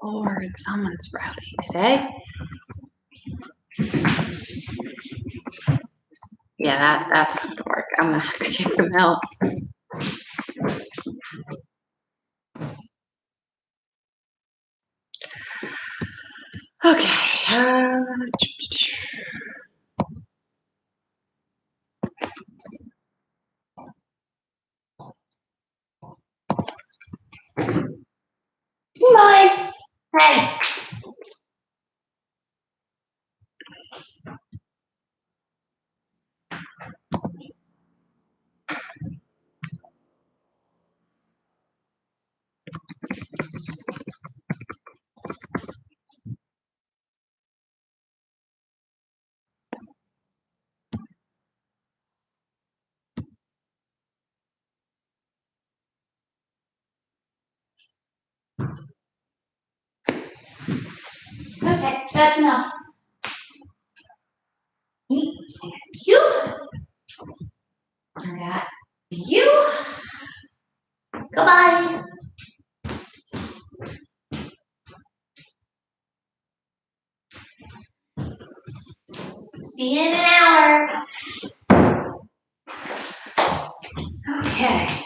Lord, someone's rowdy today. Yeah, that's not gonna work. I'm gonna have to kick them out. Okay. Mike. Hey. Okay, that's enough. You. I got you. Goodbye. See you in an hour. Okay.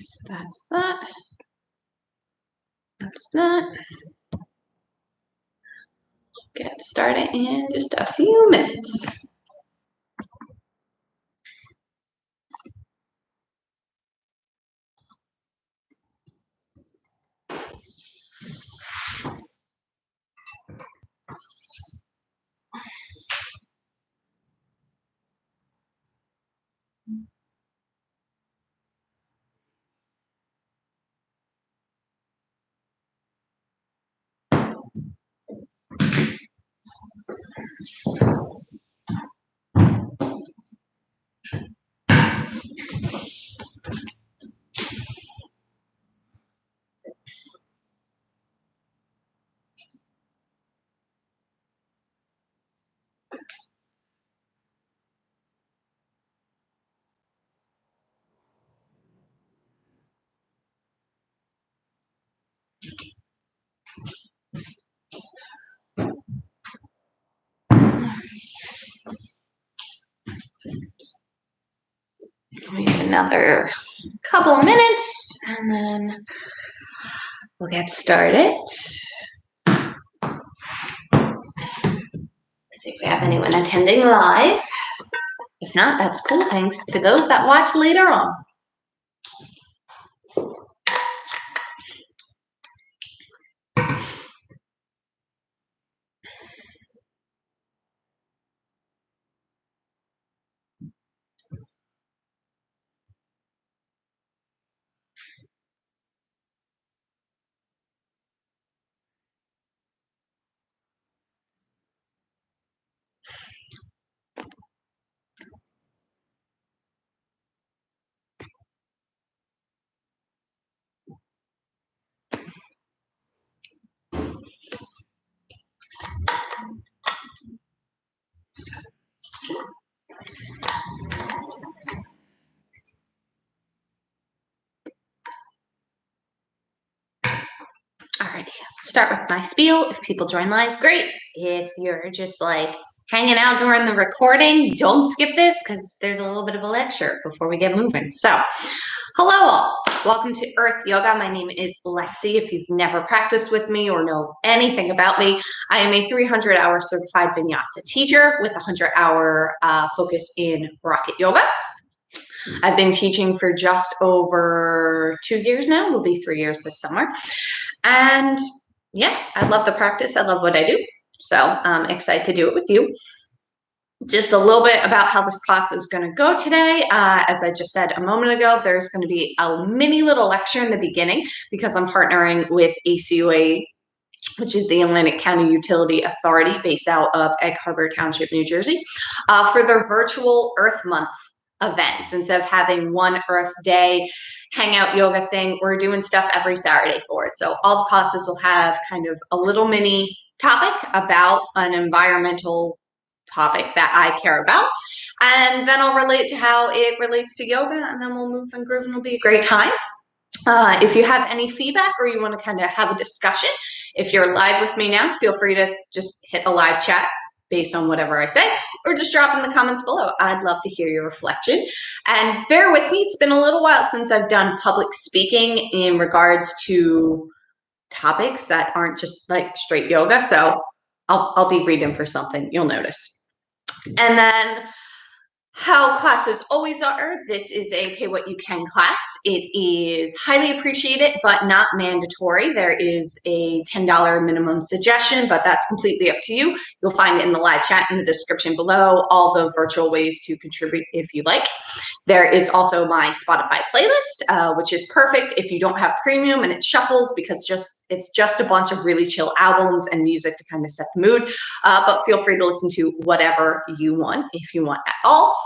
So that's that. That's that. Get started in just a few minutes. Wait another couple of minutes and then we'll get started. See if we have anyone attending live. If not, that's cool. Thanks to those that watch later on. Alrighty, start with my spiel. If people join live, great. If you're just like hanging out during the recording, don't skip this because there's a little bit of a lecture before we get moving. So, hello all. Welcome to Earth Yoga. My name is Lexi. If you've never practiced with me or know anything about me, I am a 300-hour certified vinyasa teacher with a 100-hour focus in rocket yoga. I've been teaching for just over 2 years now. It'll be 3 years this summer. And yeah, I love the practice. I love what I do. So I'm excited to do it with you. Just a little bit about how this class is going to go today. As I just said a moment ago, there's going to be a mini little lecture in the beginning because I'm partnering with ACUA which is the Atlantic County Utility Authority based out of Egg Harbor Township, New Jersey, for their virtual Earth Month event. So instead of having one Earth Day hangout yoga thing, we're doing stuff every Saturday for it. So all the classes will have kind of a little mini topic about an environmental topic that I care about. And then I'll relate to how it relates to yoga, and then we'll move and groove, and it'll be a great time. If you have any feedback or you want to kind of have a discussion, if you're live with me now, feel free to just hit the live chat based on whatever I say, or just drop in the comments below. I'd love to hear your reflection. And bear with me, it's been a little while since I've done public speaking in regards to topics that aren't just like straight yoga. So I'll be reading for something, you'll notice. And then how classes always are, this is a pay what you can class. It is highly appreciated, but not mandatory. There is a $10 minimum suggestion, but that's completely up to you. You'll find it in the live chat in the description below, all the virtual ways to contribute if you like. There is also my Spotify playlist, which is perfect if you don't have premium and it shuffles, because it's just a bunch of really chill albums and music to kind of set the mood. But feel free to listen to whatever you want, if you want at all.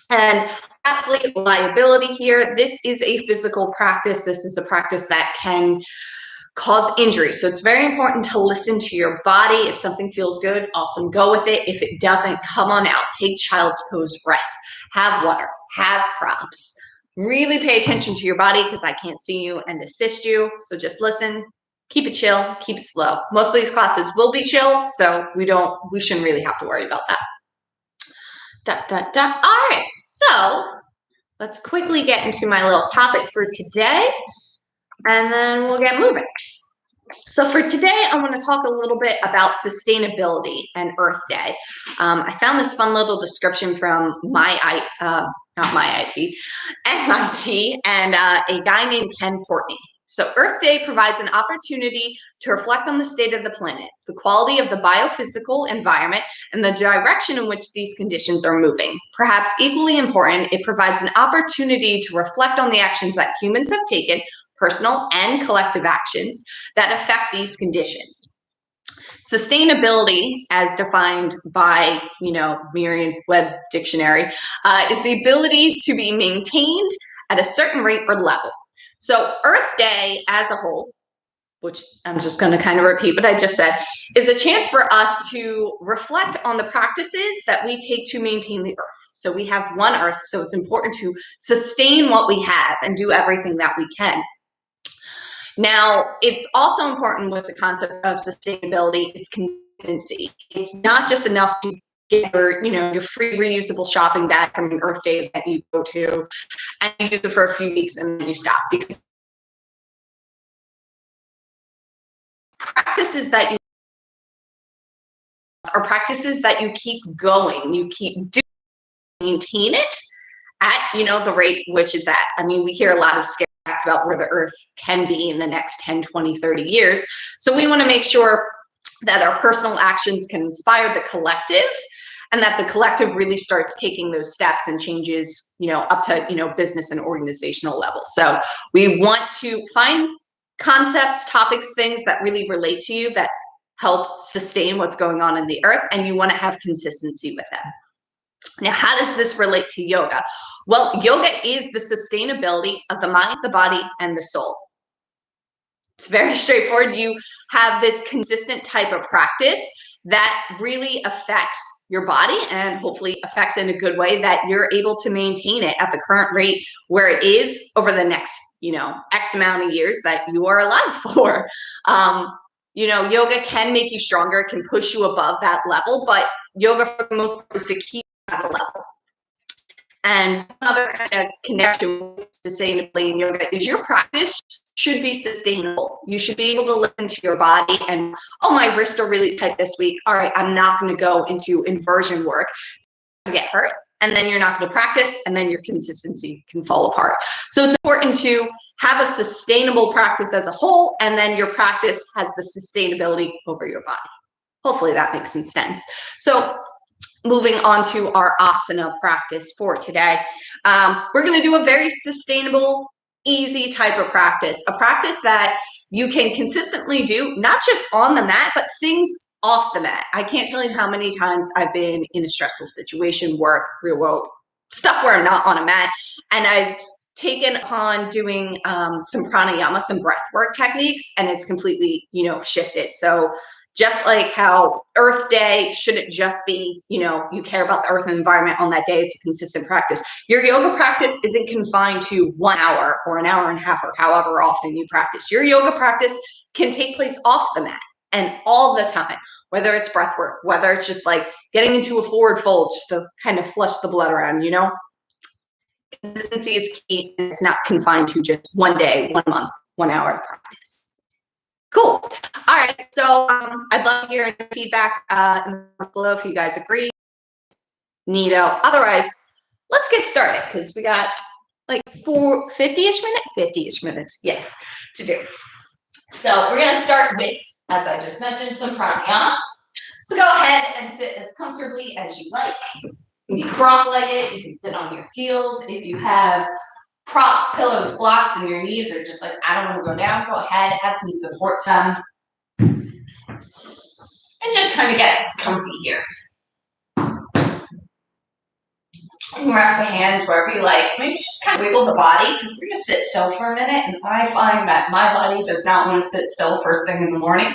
And lastly, liability here. This is a physical practice. This is a practice that can cause injury. So it's very important to listen to your body. If something feels good, awesome, go with it. If it doesn't, come on out. Take child's pose, rest, have water, have props. Really pay attention to your body, because I can't see you and assist you. So just listen, keep it chill, keep it slow. Most of these classes will be chill, so we shouldn't really have to worry about that. All right, so let's quickly get into my little topic for today, and then we'll get moving. So for today, I want to talk a little bit about sustainability and Earth Day. I found this fun little description from MIT, and a guy named Ken Fortney. So Earth Day provides an opportunity to reflect on the state of the planet, the quality of the biophysical environment, and the direction in which these conditions are moving. Perhaps equally important, it provides an opportunity to reflect on the actions that humans have taken, personal and collective actions, that affect these conditions. Sustainability, as defined by, Merriam-Webster Dictionary, is the ability to be maintained at a certain rate or level. So Earth Day as a whole, which I'm just going to kind of repeat what I just said, is a chance for us to reflect on the practices that we take to maintain the Earth. So we have one Earth, so it's important to sustain what we have and do everything that we can. Now, it's also important with the concept of sustainability is consistency. It's not just enough to get your free reusable shopping bag from an Earth Day that you go to and you use it for a few weeks and then you stop, because practices that you keep going, you keep doing, maintain it at the rate which it's at. I mean, we hear a lot of scary facts about where the Earth can be in the next 10, 20, 30 years. So we want to make sure that our personal actions can inspire the collective, and that the collective really starts taking those steps and changes, up to, business and organizational level. So we want to find concepts, topics, things that really relate to you, that help sustain what's going on in the Earth, and you want to have consistency with them. Now, how does this relate to yoga? Well, yoga is the sustainability of the mind, the body, and the soul. It's very straightforward. You have this consistent type of practice that really affects your body, and hopefully affects in a good way, that you're able to maintain it at the current rate where it is over the next, X amount of years that you are alive for. Yoga can make you stronger, can push you above that level, but yoga for the most part is to keep at a level. And another kind of connection with sustainability in yoga is your practice should be sustainable. You should be able to listen to your body and, oh, my wrists are really tight this week. All right, I'm not going to go into inversion work. You get hurt, and then you're not going to practice, and then your consistency can fall apart. So it's important to have a sustainable practice as a whole, and then your practice has the sustainability over your body. Hopefully that makes some sense. So moving on to our asana practice for today. We're going to do a very sustainable, easy type of practice, a practice that you can consistently do, not just on the mat, but things off the mat. I can't tell you how many times I've been in a stressful situation, work, real world stuff where I'm not on a mat, and I've taken upon doing some pranayama, some breath work techniques, and it's completely, shifted. So just like how Earth Day shouldn't just be, you care about the earth and environment on that day, it's a consistent practice. Your yoga practice isn't confined to 1 hour or an hour and a half or however often you practice. Your yoga practice can take place off the mat and all the time, whether it's breath work, whether it's just like getting into a forward fold just to kind of flush the blood around, Consistency is key, and it's not confined to just 1 day, 1 month, 1 hour practice. Cool. All right. So I'd love to hear any feedback below if you guys agree. Neato. Otherwise, let's get started because we got like 50-ish minutes? 50-ish minutes, yes, to do. So we're going to start with, as I just mentioned, some pranayama. So go ahead and sit as comfortably as you like. You can cross-legged, you can sit on your heels. If you have props, pillows, blocks, and your knees are just like, I don't want to go down, go ahead, add some support to them. And just kind of get comfy here. You can rest the hands wherever you like. Maybe just kind of wiggle the body because we're going to sit still for a minute. And I find that my body does not want to sit still first thing in the morning.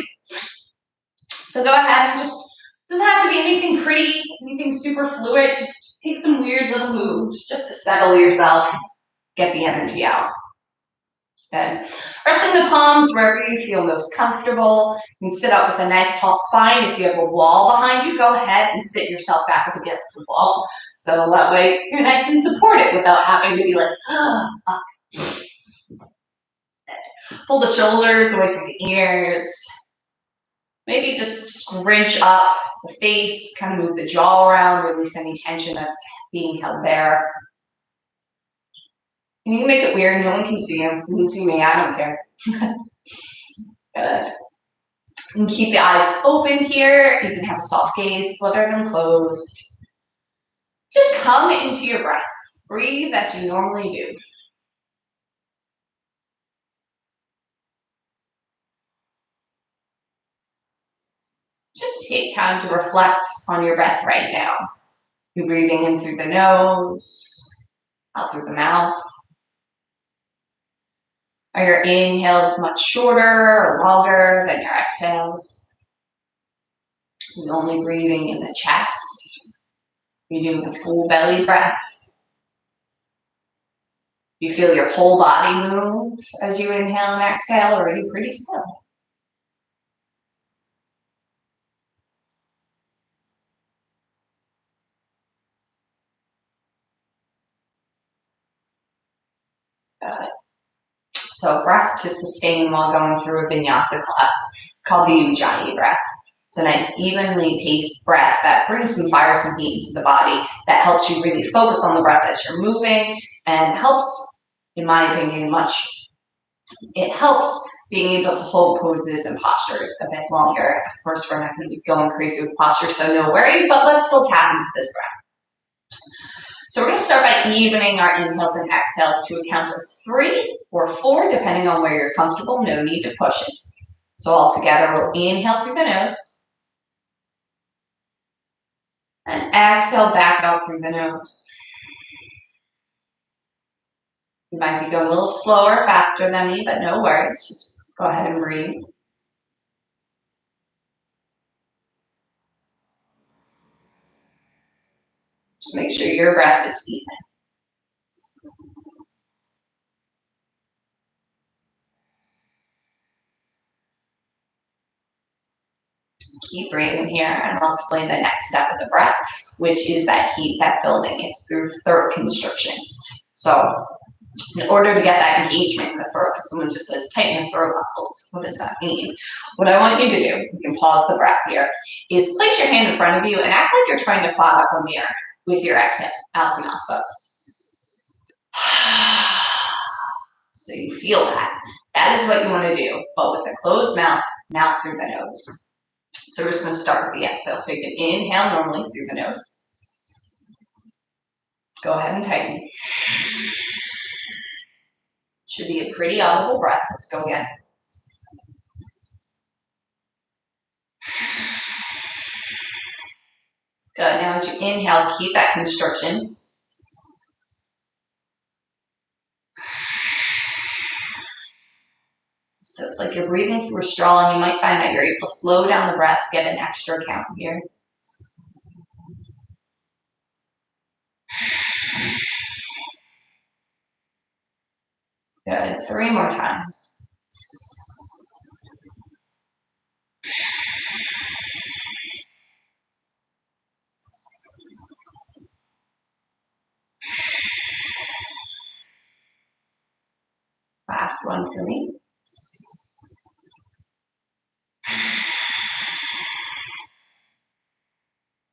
So go ahead and just, doesn't have to be anything pretty, anything super fluid. Just take some weird little moves just to settle yourself, get the energy out. Good. Resting the palms wherever you feel most comfortable. You can sit up with a nice tall spine. If you have a wall behind you, go ahead and sit yourself back up against the wall. So that way you're nice and supported without having to be like, up. Pull the shoulders away from the ears. Maybe just scrunch up the face, kind of move the jaw around, release any tension that's being held there. And you can make it weird, no one can see you. You can see me, I don't care. Good. And keep the eyes open here. You can have a soft gaze, flutter them closed. Just come into your breath. Breathe as you normally do. Just take time to reflect on your breath right now. You're breathing in through the nose, out through the mouth. Are your inhales much shorter or longer than your exhales? You're only breathing in the chest. You're doing a full belly breath. You feel your whole body move as you inhale and exhale, or are you pretty still? Good. So breath to sustain while going through a vinyasa class. It's called the Ujjayi breath. It's a nice evenly paced breath that brings some fire, some heat into the body that helps you really focus on the breath as you're moving and helps, in my opinion, it helps being able to hold poses and postures a bit longer. Of course, we're not going to be going crazy with posture, so no worry, but let's still tap into this breath. So we're going to start by evening our inhales and exhales to a count of 3 or 4, depending on where you're comfortable. No need to push it. So all together, we'll inhale through the nose and exhale back out through the nose. You might be going a little slower, faster than me, but no worries. Just go ahead and breathe. Just make sure your breath is even. Keep breathing here, and I'll explain the next step of the breath, which is that heat, that building. It's through throat constriction. So in order to get that engagement in the throat, because someone just says, tighten the throat muscles. What does that mean? What I want you to do, you can pause the breath here, is place your hand in front of you and act like you're trying to fog up a mirror with your exhale out the mouth. So you feel that. That is what you want to do, but with a closed mouth, mouth through the nose. So we're just going to start with the exhale. So you can inhale normally through the nose. Go ahead and tighten. Should be a pretty audible breath. Let's go again. Good. Now as you inhale, keep that constriction. So it's like you're breathing through a straw, and you might find that you're able to slow down the breath, get an extra count here. Good. 3 more times. Last one for me.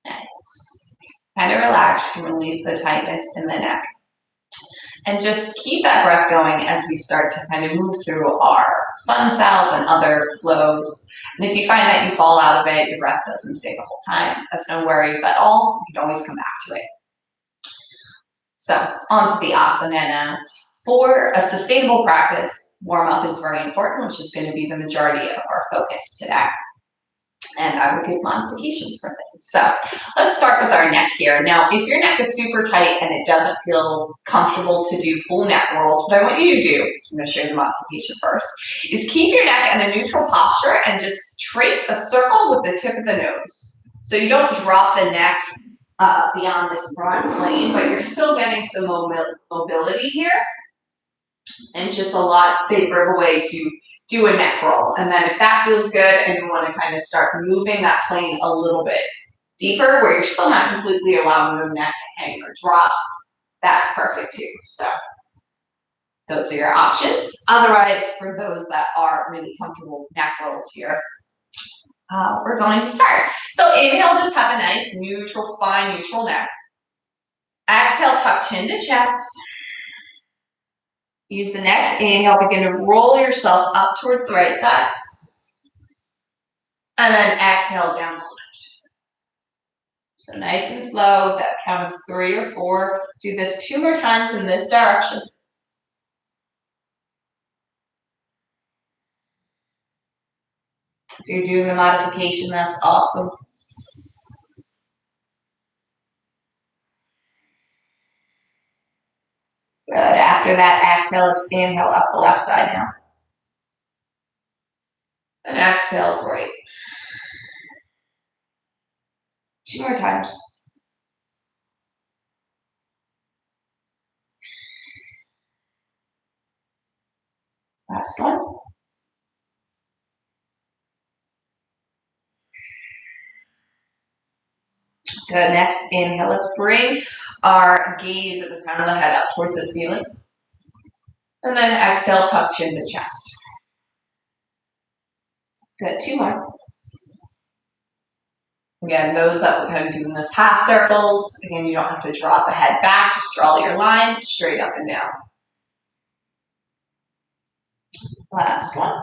Nice. Kind of relax and release the tightness in the neck. And just keep that breath going as we start to kind of move through our sun styles and other flows. And if you find that you fall out of it, your breath doesn't stay the whole time, that's no worries at all. You can always come back to it. So onto the asana now. For a sustainable practice, warm up is very important, which is going to be the majority of our focus today. And I will give modifications for things. So let's start with our neck here. Now, if your neck is super tight and it doesn't feel comfortable to do full neck rolls, what I want you to do, so I'm going to show you the modification first, is keep your neck in a neutral posture and just trace a circle with the tip of the nose. So you don't drop the neck beyond this front plane, but you're still getting some mobility here. And it's just a lot safer of a way to do a neck roll. And then if that feels good and you want to kind of start moving that plane a little bit deeper where you're still not completely allowing the neck to hang or drop, that's perfect too. So those are your options. Otherwise, for those that are really comfortable with neck rolls here, we're going to start. So inhale, just have a nice neutral spine, neutral neck. Exhale, tuck chin to chest. Use the next inhale, begin to roll yourself up towards the right side. And then exhale down the left. So nice and slow, that count of 3 or 4. Do this 2 more times in this direction. If you're doing the modification, that's awesome. Good. After that exhale, let's inhale up the left side now. And exhale, right. 2 more times. Last one. Good. Next inhale, let's bring our gaze at the crown of the head up towards the ceiling. And then exhale, tuck chin to chest. Good. 2 more. Again, those that are kind of doing those half circles, again, you don't have to drop the head back, just draw your line straight up and down. Last one.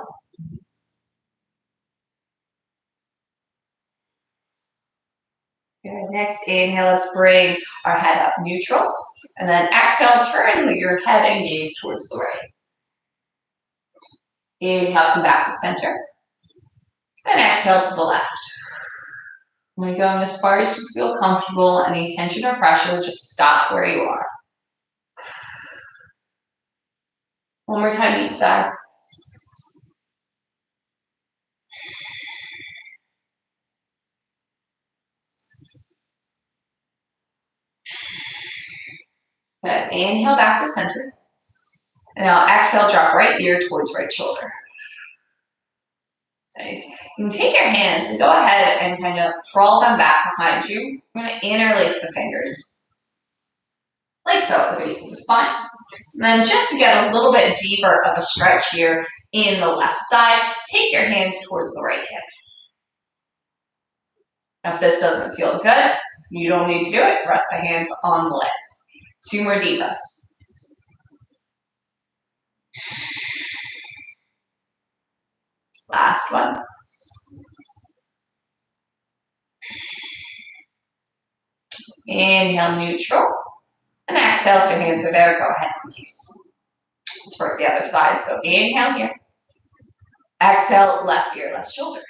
Good. Next inhale, let's bring our head up neutral. And then exhale, turn your head and gaze towards the right. Inhale, come back to center. And exhale to the left. When you're going as far as you feel comfortable, any tension or pressure, just stop where you are. One more time each side. Good. Inhale back to center. And now exhale, drop right ear towards right shoulder. Nice. You can take your hands and go ahead and kind of crawl them back behind you. We're going to interlace the fingers, like so, at the base of the spine. And then just to get a little bit deeper of a stretch here in the left side, take your hands towards the right hip. Now, if this doesn't feel good, you don't need to do it. Rest the hands on the legs. 2 more deep breaths. Last one. Inhale, neutral. And exhale, if your hands are there, go ahead and release. Let's work the other side. So inhale here. Exhale, left ear, left shoulder.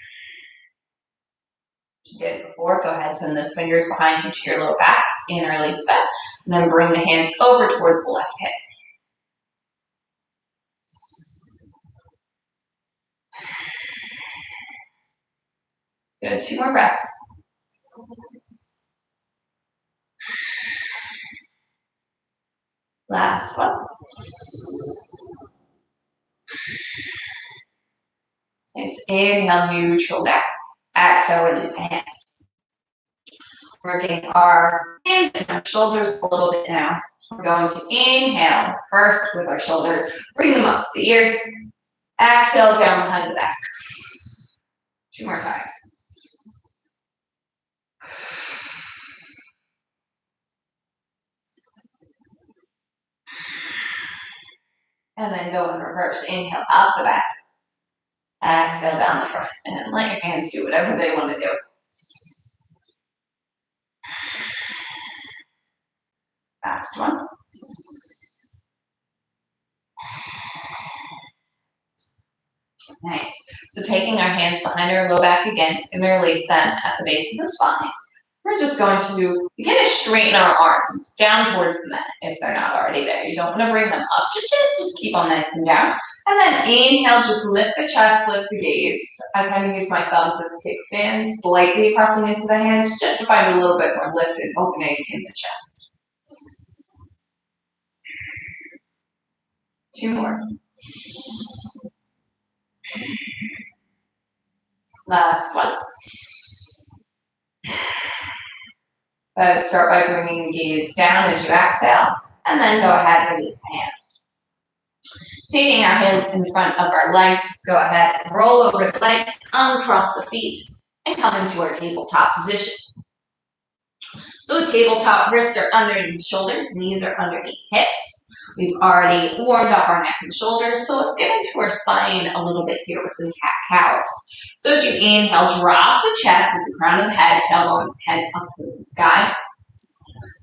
You did before. Go ahead, send those fingers behind you to your low back and release that. And then bring the hands over towards the left hip. Good, 2 more breaths. Last one. Nice. Inhale, neutral down. Exhale, release the hands. Working our hands and our shoulders a little bit now. We're going to inhale first with our shoulders. Bring them up to the ears. Exhale down behind the back. 2 more times. And then go in reverse. Inhale up the back. Exhale down the front. And then let your hands do whatever they want to do. Last one. Nice. So taking our hands behind our low back again and release them at the base of the spine. We're just going to begin to straighten our arms down towards the mat if they're not already there. You don't want to bring them up just yet. Just keep them nice and down. And then inhale, just lift the chest, lift the gaze. I kind of use my thumbs as kickstands, slightly pressing into the hands just to find a little bit more lift and opening in the chest. 2 more. Last one. Start by bringing the gaze down as you exhale, and then go ahead and release the hands. Taking our hands in front of our legs, let's go ahead and roll over the legs, uncross the feet, and come into our tabletop position. So tabletop, wrists are underneath shoulders, knees are underneath hips. We've already warmed up our neck and shoulders, so let's get into our spine a little bit here with some cat-cows. So as you inhale, drop the chest with the crown of the head, tailbone, heads up towards the sky.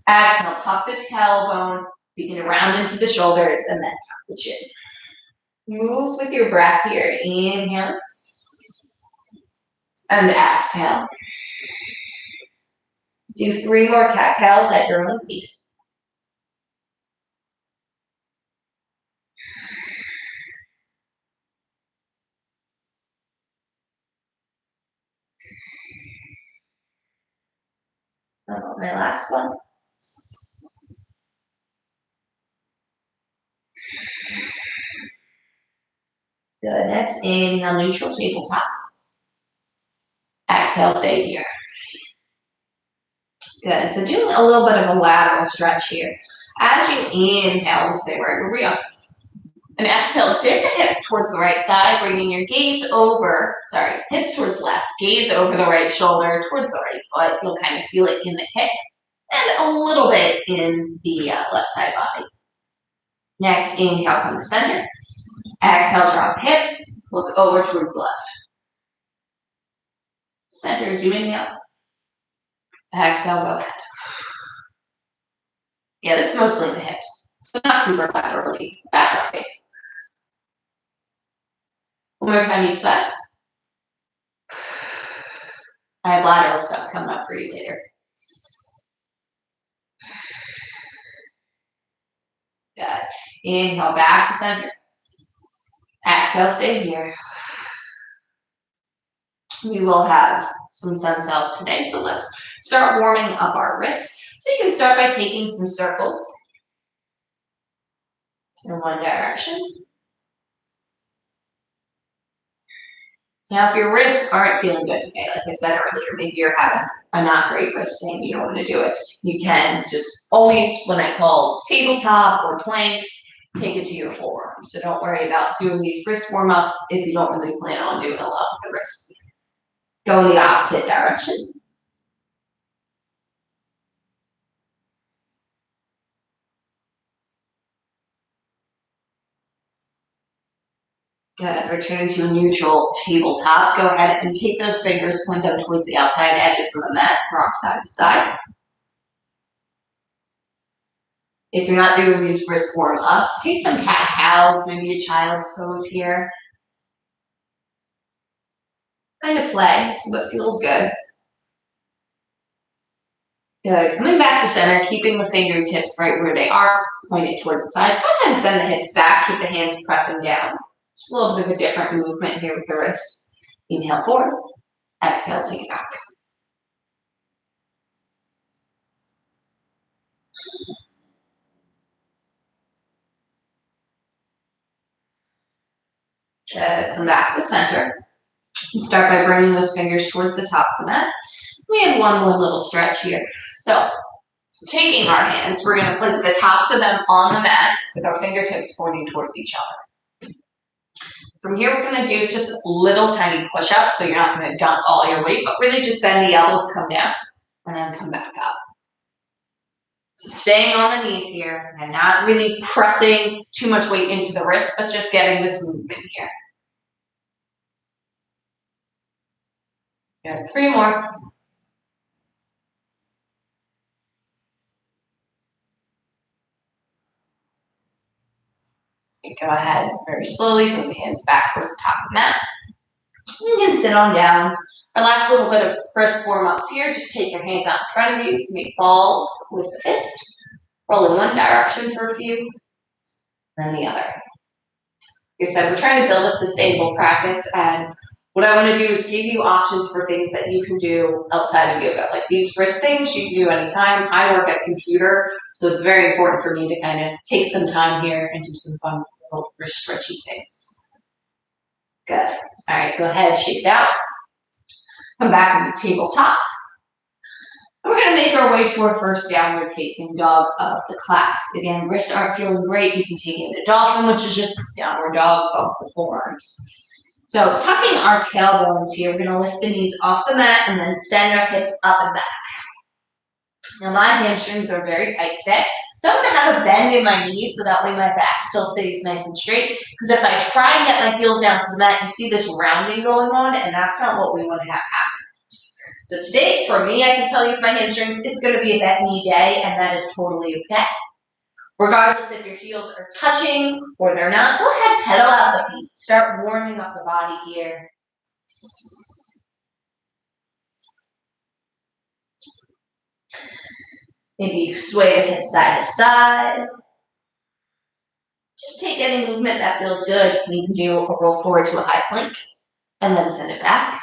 Exhale, tuck the tailbone, begin to round into the shoulders, and then tuck the chin. Move with your breath here. Inhale. And exhale. Do 3 more cat-cows at your own pace. My last one. Good. Next, inhale, neutral tabletop. Exhale, stay here. Good. So doing a little bit of a lateral stretch here. As you inhale, we'll stay right where we are. And exhale, dip the hips towards the right side, bringing your gaze over, hips towards the left, gaze over the right shoulder, towards the right foot. You'll kind of feel it in the hip and a little bit in the left side body. Next, inhale, come to center. Exhale, drop hips, look over towards the left. Center as you inhale. Exhale, go ahead. Yeah, this is mostly in the hips, so not super laterally. That's okay. One more time each side. I have lateral stuff coming up for you later. Good. Inhale, back to center. Exhale, stay here. We will have some sun cells today, so let's start warming up our wrists. So you can start by taking some circles in one direction. Now, if your wrists aren't feeling good today, like I said earlier, maybe you're having a not great wrist day and you don't want to do it, you can just always, when I call tabletop or planks, take it to your forearm. So don't worry about doing these wrist warm-ups if you don't really plan on doing a lot with the wrists. Go in the opposite direction. Good. Returning to a neutral tabletop. Go ahead and take those fingers, point them towards the outside edges of the mat, rock side to side. If you're not doing these wrist warm-ups, take some cat-cows, maybe a child's pose here. Kind of play, see what feels good. Good. Coming back to center, keeping the fingertips right where they are, pointed towards the sides. Go ahead and send the hips back. Keep the hands pressing down. Just a little bit of a different movement here with the wrists. Inhale forward. Exhale, take it back. Good. Come back to center. And start by bringing those fingers towards the top of the mat. We have one more little stretch here. So taking our hands, we're going to place the tops of them on the mat with our fingertips pointing towards each other. From here, we're going to do just little tiny push-ups, so you're not going to dump all your weight, but really just bend the elbows, come down, and then come back up. So staying on the knees here and not really pressing too much weight into the wrist, but just getting this movement here. Good. 3 more. Go ahead, very slowly, put the hands back towards the top of the mat. You can sit on down. Our last little bit of first warm-ups here, just take your hands out in front of you, make balls with the fist, roll in one direction for a few, then the other. Like I said, we're trying to build a sustainable practice, and what I want to do is give you options for things that you can do outside of yoga. Like these wrist things you can do anytime. I work at a computer, so it's very important for me to kind of take some time here and do some fun little wrist stretchy things. Good. All right, go ahead, shake it out. Come back on the tabletop. And we're going to make our way to our first downward facing dog of the class. Again, wrists aren't feeling great. You can take it into dolphin, which is just downward dog of the forearms. So tucking our tailbones here, we're going to lift the knees off the mat and then send our hips up and back. Now my hamstrings are very tight today, so I'm going to have a bend in my knees so that way my back still stays nice and straight. Because if I try and get my heels down to the mat, you see this rounding going on, and that's not what we want to have happen. So today, for me, I can tell you with my hamstrings, it's going to be a bent knee day, and that is totally okay. Regardless if your heels are touching or they're not, go ahead, pedal out the feet. Start warming up the body here. Maybe sway the hips side to side. Just take any movement that feels good. You can do a roll forward to a high plank and then send it back.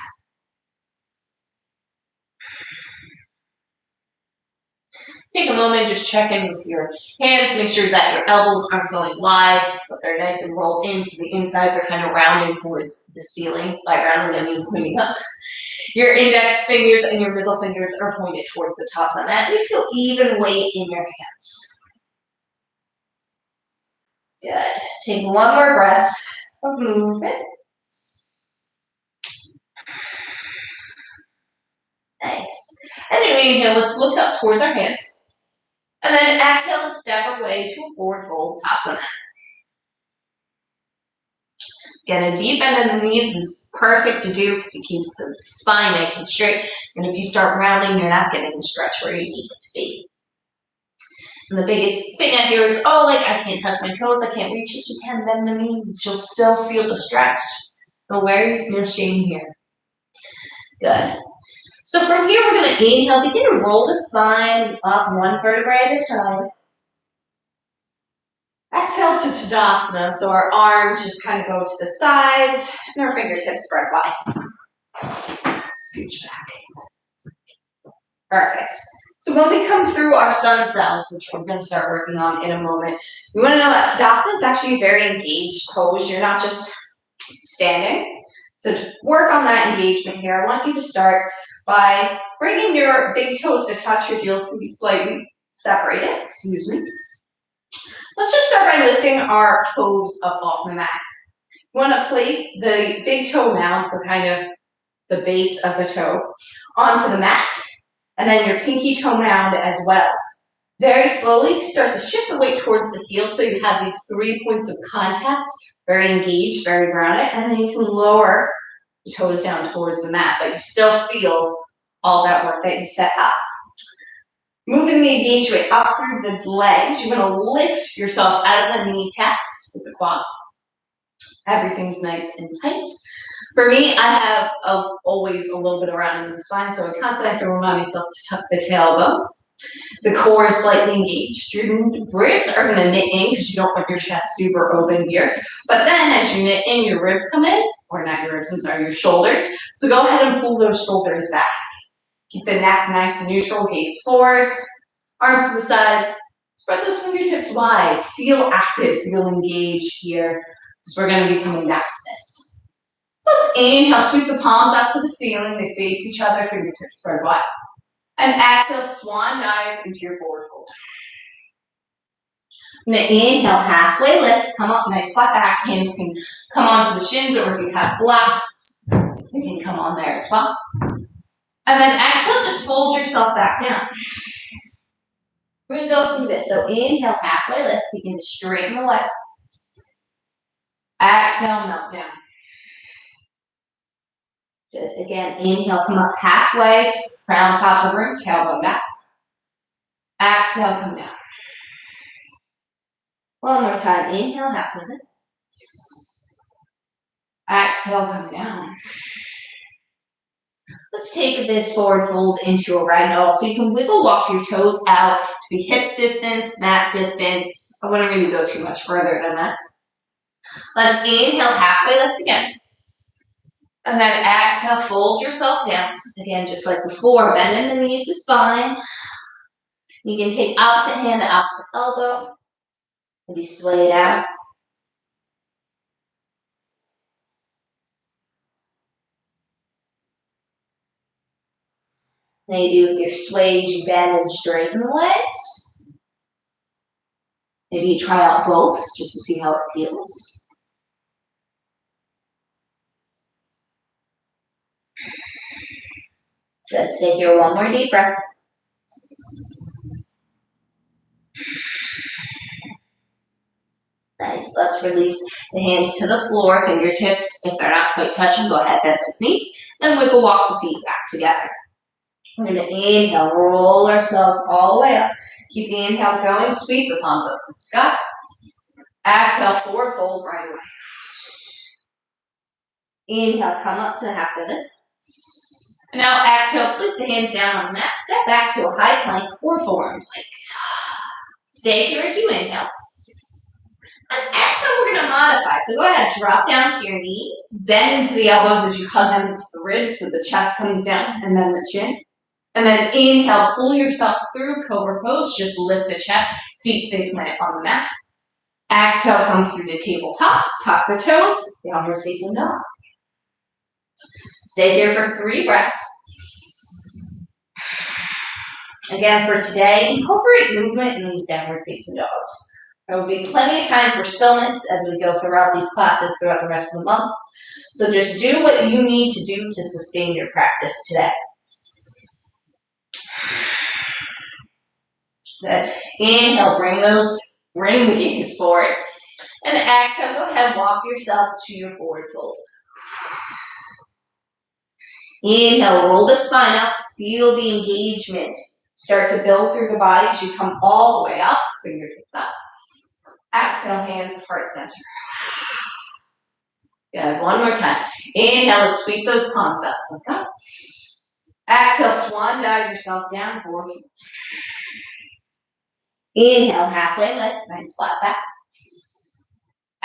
Take a moment, just check in with your hands, make sure that your elbows aren't going wide, but they're nice and rolled in so the insides are kind of rounding towards the ceiling. By rounding, I mean pointing up. Your index fingers and your middle fingers are pointed towards the top of the mat. You feel even weight in your hands. Good. Take one more breath of movement. Nice. As you inhale, let's look up towards our hands. And then exhale and step away to a forward fold, top of the mat. Again, a deep bend in the knees is perfect to do because it keeps the spine nice and straight. And if you start rounding, you're not getting the stretch where you need it to be. And the biggest thing I hear is, oh, like I can't touch my toes, I can't reach. Yes, you can bend the knees. You'll still feel the stretch. No worries, no shame here. Good. So from here, we're going to inhale, begin to roll the spine up one vertebrae at a time. Exhale to Tadasana, so our arms just kind of go to the sides and our fingertips spread wide. Scooch back. Perfect. So when we come through our sun cells, which we're going to start working on in a moment, we want to know that Tadasana is actually a very engaged pose. You're not just standing. So to work on that engagement here, I want you to start by bringing your big toes to touch. Your heels can be slightly separated. Excuse me. Let's just start by lifting our toes up off the mat. You want to place the big toe mound, so kind of the base of the toe, onto the mat, and then your pinky toe mound as well. Very slowly start to shift the weight towards the heel so you have these 3 points of contact, very engaged, very grounded, and then you can lower the toes down towards the mat, but you still feel all that work that you set up. Moving the engagement up through the legs, you're going to lift yourself out of the kneecaps with the quads. Everything's nice and tight. For me, I have always a little bit of rounding in the spine, so I constantly have to remind myself to tuck the tailbone. The core is slightly engaged. Your ribs are going to knit in because you don't want your chest super open here. But then as you knit in, your ribs come in, or not your ribs, I'm sorry, your shoulders. So go ahead and pull those shoulders back. Keep the neck nice and neutral, gaze forward, arms to the sides. Spread those fingertips wide. Feel active, feel engaged here. So we're going to be coming back to this. So let's inhale, sweep the palms up to the ceiling. They face each other, fingertips spread wide. And exhale, swan dive into your forward fold. I'm going to inhale, halfway lift, come up, nice flat back. Hands can come onto the shins, or if you have blocks, they can come on there as well. And then exhale, just fold yourself back down. We're going to go through this. So inhale, halfway lift, begin to straighten the legs. Exhale, melt down. Good. Again, inhale, come up halfway, crown top of the room, tailbone back. Exhale, come down. One more time. Inhale, halfway lift. Exhale, come down. Let's take this forward fold into a ragdoll. So you can wiggle walk your toes out to be hips distance, mat distance. I wouldn't really go too much further than that. Let's inhale, halfway lift again. And then exhale, fold yourself down. Again, just like before, bending the knees, the spine. You can take opposite hand to opposite elbow. Maybe sway it out. Maybe with your sways, you bend and straighten the legs. Maybe you try out both just to see how it feels. Good. Stay here. One more deep breath. Nice. Let's release the hands to the floor, fingertips. If they're not quite touching, go ahead, bend those knees. Then wiggle walk the feet back together. We're going to inhale, roll ourselves all the way up. Keep the inhale going, sweep the palms up to the sky. Exhale, forward fold right away. Inhale, come up to the halfway lift. And now exhale, place the hands down on the mat. Step back to a high plank or forearm plank. Stay here as you inhale. And exhale, we're going to modify. So go ahead, drop down to your knees. Bend into the elbows as you hug them into the ribs so the chest comes down, and then the chin. And then inhale, pull yourself through cobra pose. Just lift the chest, feet stay planted on the mat. Exhale, come through the tabletop. Tuck the toes, downward facing dog. Stay here for 3 breaths. Again, for today, incorporate movement in these downward facing dogs. There will be plenty of time for stillness as we go throughout these classes throughout the rest of the month. So just do what you need to do to sustain your practice today. Good. Inhale, bring the gaze forward. And exhale, go ahead, walk yourself to your forward fold. Inhale, roll the spine up, feel the engagement. Start to build through the body as you come all the way up, fingertips up. Exhale, hands, heart center. Good, one more time. Inhale, let's sweep those palms up. Look up. Exhale, swan dive yourself down, forward fold. Inhale, halfway lift, nice flat back.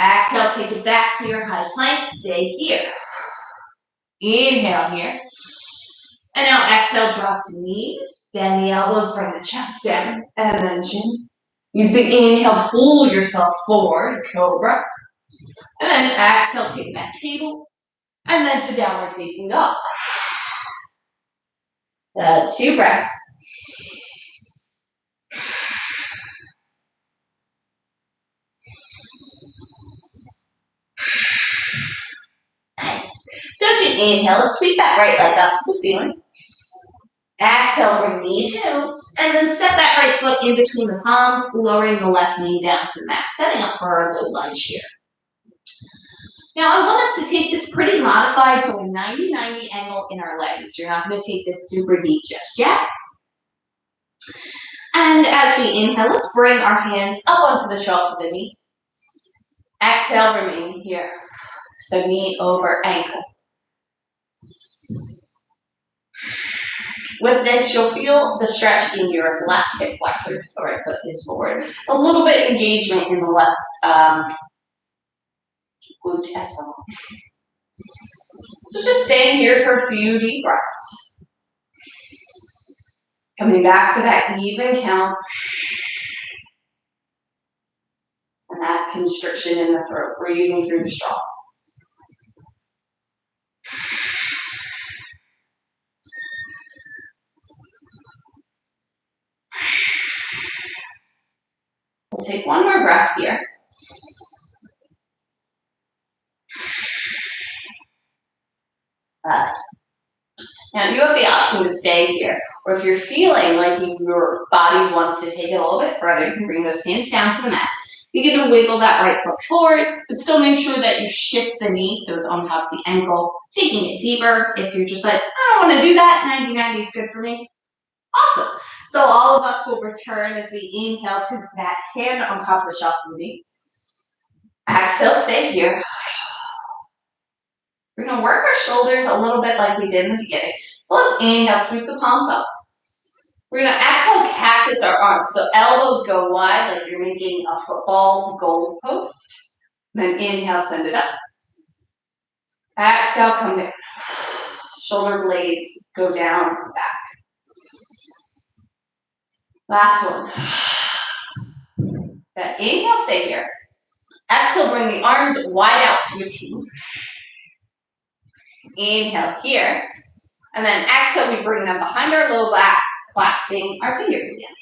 Exhale, take it back to your high plank, stay here. Inhale here. And now exhale, drop to knees, bend the elbows, bring the chest down, and then chin. Use the inhale, pull yourself forward, cobra. And then exhale, take that table, and then to downward facing dog. 2 breaths. Nice. So as you inhale, let's sweep that right leg up to the ceiling. Exhale, bring knee to nose, and then step that right foot in between the palms, lowering the left knee down to the mat, setting up for our low lunge here. Now, I want us to take this pretty modified, so a 90-90 angle in our legs. You're not going to take this super deep just yet. And as we inhale, let's bring our hands up onto the shelf of the knee. Exhale, remain here. So knee over ankle. With this, you'll feel the stretch in your left hip flexor, so the right foot is forward. A little bit engagement in the left glute as well. So just staying here for a few deep breaths. Coming back to that even count. And that constriction in the throat, breathing through the straw. We'll take one more breath here. Now you have the option to stay here, or if you're feeling like your body wants to take it a little bit further, you can bring those hands down to the mat. Begin to wiggle that right foot forward, but still make sure that you shift the knee so it's on top of the ankle, taking it deeper. If you're just like, I don't want to do that, 90-90 is good for me. Awesome. So all of us will return as we inhale to that hand on top of the shelf of the knee. Exhale, stay here. We're going to work our shoulders a little bit like we did in the beginning. So let's inhale, sweep the palms up. We're going to exhale, cactus our arms. So elbows go wide like you're making a football goal post. Then inhale, send it up. Exhale, come down. Shoulder blades go down and back. Last one. Then inhale, stay here. Exhale, bring the arms wide out to a T. Inhale here. And then exhale, we bring them behind our low back, clasping our fingers together.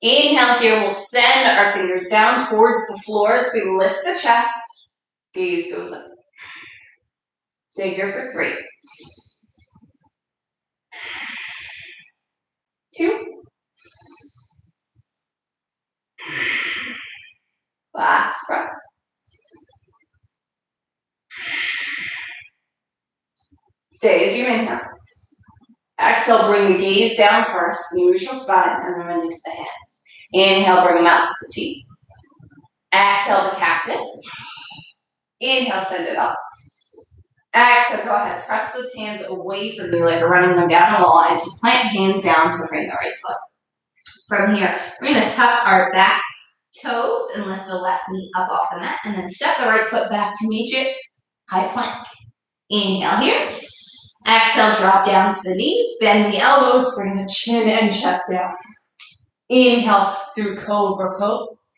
Inhale here, we'll send our fingers down towards the floor as we lift the chest. Gaze goes up. Stay here for 3. 2. Last breath. Stay as you inhale. Exhale, bring the gaze down first, neutral spine, and then release the hands. Inhale, bring them out to the T. Exhale, the cactus. Inhale, send it up. Exhale, go ahead, press those hands away from you like you're running them down a wall as you plant hands down to frame the right foot. From here, we're going to tuck our back toes and lift the left knee up off the mat, and then step the right foot back to meet it, high plank. Inhale here. Exhale, drop down to the knees, bend the elbows, bring the chin and chest down. Inhale through cobra pose.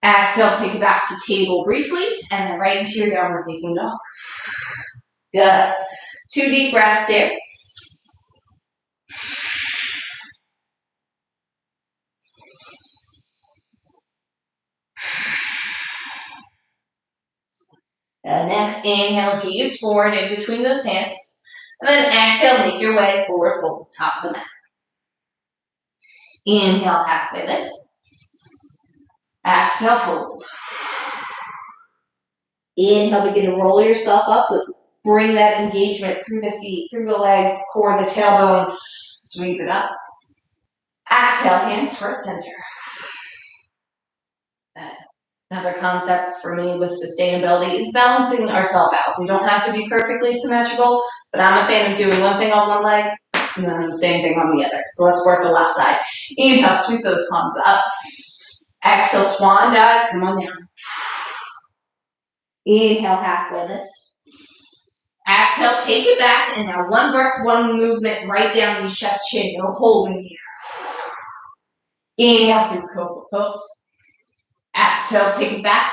Exhale, take it back to table briefly, and then right into your downward facing dog. Good. 2 deep breaths here. Next, inhale, gaze forward in between those hands. And then exhale, make your way forward, fold top of the mat. Inhale, halfway lift. Exhale, fold. Inhale, begin to roll yourself up, but bring that engagement through the feet, through the legs, core, the tailbone. Sweep it up. Exhale, hands heart center. Another concept for me with sustainability is balancing ourselves out. We don't have to be perfectly symmetrical, but I'm a fan of doing one thing on one leg and then the same thing on the other. So let's work the left side. Inhale, sweep those palms up. Exhale, swan dive, come on down. Inhale, halfway lift. Exhale, take it back, and now one breath, one movement, right down the chest, chin, no holding here. Inhale through cobra pose. Exhale, take it back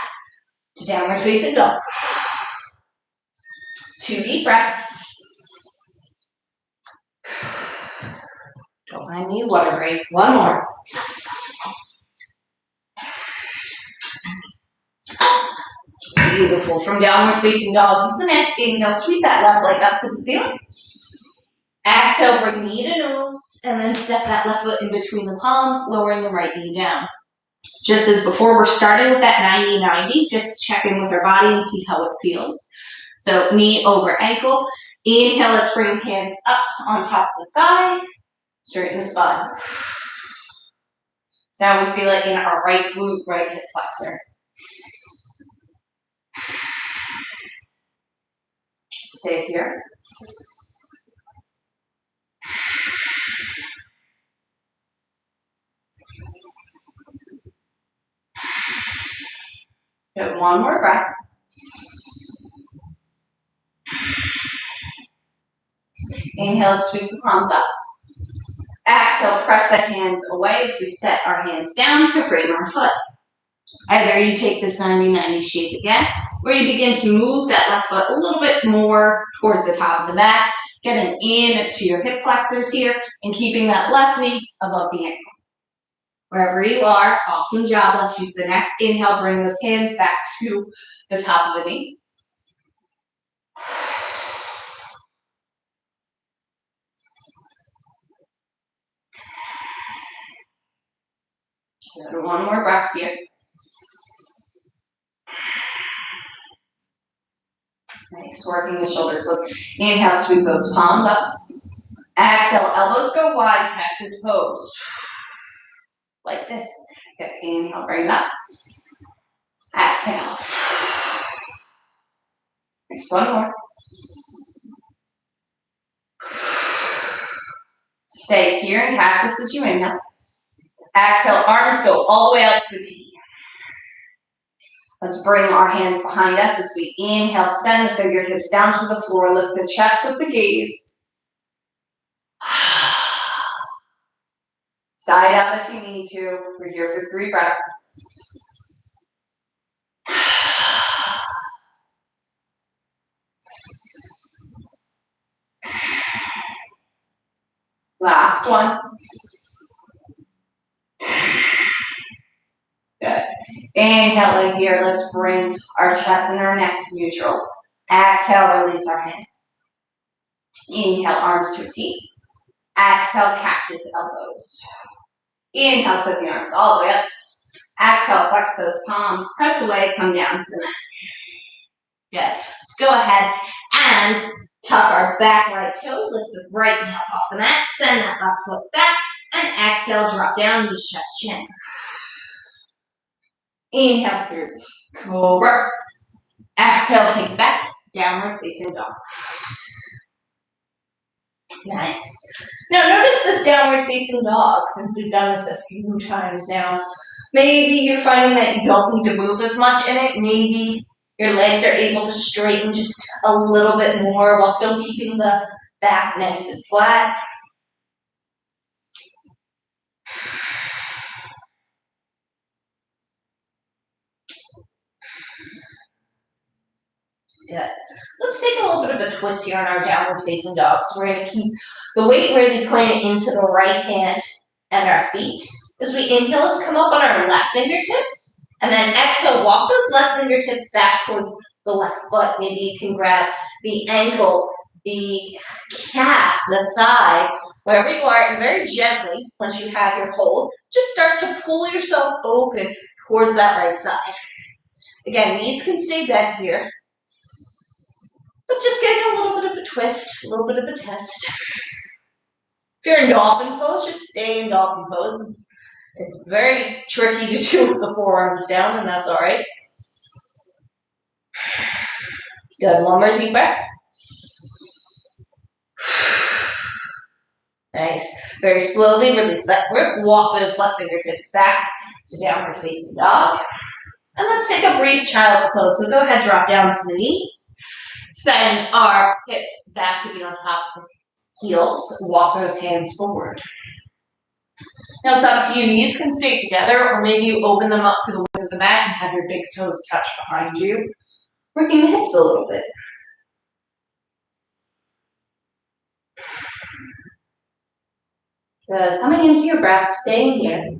to downward facing dog. 2 deep breaths. Don't mind me, water break. One more. Beautiful. From downward facing dog, use the next inhale, sweep that left leg up to the ceiling. Exhale, bring knee to nose, and then step that left foot in between the palms, lowering the right knee down. Just as before, we're starting with that 90-90, just check in with our body and see how it feels. So knee over ankle. Inhale, let's bring hands up on top of the thigh, straighten the spine. So now we feel it in our right glute, right hip flexor. Stay here. Good, one more breath. Inhale, sweep the palms up. Exhale, press the hands away as we set our hands down to frame our foot. Either you take this 90-90 shape again, or you begin to move that left foot a little bit more towards the top of the mat, getting in to your hip flexors here, and keeping that left knee above the ankle. Wherever you are, awesome job. Let's use the next inhale, bring those hands back to the top of the knee. Good. One more breath here. Nice, working the shoulders. Look, inhale, sweep those palms up. Exhale, elbows go wide, cactus pose. Like this. Good. Inhale, bring it up. Exhale. Next one more. Stay here in cactus as you inhale. Exhale, arms go all the way out to the T. Let's bring our hands behind us as we inhale, send the fingertips down to the floor, lift the chest with the gaze. Side up if you need to. We're here for 3 breaths. Last one. Good. Inhale in here. Let's bring our chest and our neck to neutral. Exhale, release our hands. Inhale, arms to a T. Exhale, cactus elbows. Inhale, set the arms all the way up. Exhale, flex those palms. Press away, come down to the mat. Good. Let's go ahead and tuck our back right toe. Lift the right knee up off the mat. Send that left foot back. And exhale, drop down, use chest chin. Inhale through cobra. Exhale, take back, downward facing dog. Nice. Now notice this downward facing dog, since we've done this a few times now. Maybe you're finding that you don't need to move as much in it. Maybe your legs are able to straighten just a little bit more while still keeping the back nice and flat. Good. Let's take a little bit of a twist here on our downward facing dog. So we're going to keep the weight really playing into the right hand and our feet. As we inhale, let's come up on our left fingertips. And then exhale, walk those left fingertips back towards the left foot. Maybe you can grab the ankle, the calf, the thigh, wherever you are, and very gently, once you have your hold, just start to pull yourself open towards that right side. Again, knees can stay bent here. But just getting a little bit of a twist, a little bit of a test. If you're in dolphin pose, just stay in dolphin pose. It's very tricky to do with the forearms down, and that's all right. Good. One more deep breath. Nice. Very slowly release that grip. Walk those left fingertips back to downward facing dog. And let's take a brief child's pose. So go ahead, drop down to the knees. Send our hips back to be on top of the heels. Walk those hands forward. Now it's up to you. Knees can stay together, or maybe you open them up to the width of the mat and have your big toes touch behind you. Working the hips a little bit. Good. Coming into your breath, staying here.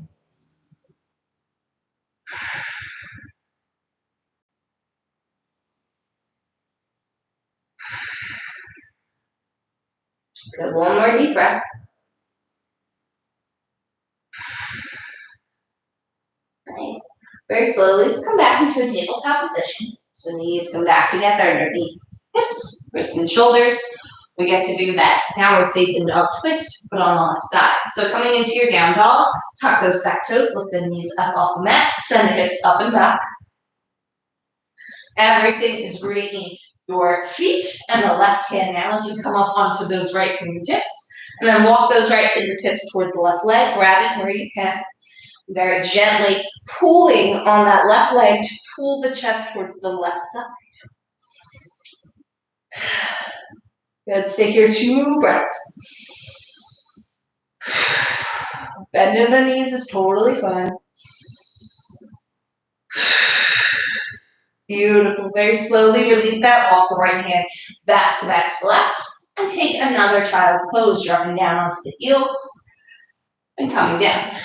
Good. One more deep breath. Nice. Very slowly, let's come back into a tabletop position. So knees come back together underneath hips, wrists and shoulders. We get to do that downward facing dog twist, but on the left side. So coming into your down dog, tuck those back toes, lift the knees up off the mat, send the hips up and back. Everything is rooting in your feet and the left hand now as you come up onto those right fingertips. And then walk those right fingertips towards the left leg, grab it where you can. Very gently pulling on that left leg to pull the chest towards the left side. Good, stay here, 2 breaths. Bending the knees is totally fine. Beautiful, very slowly release that, walk the right hand back to left, and take another child's pose, dropping down onto the heels, and coming down.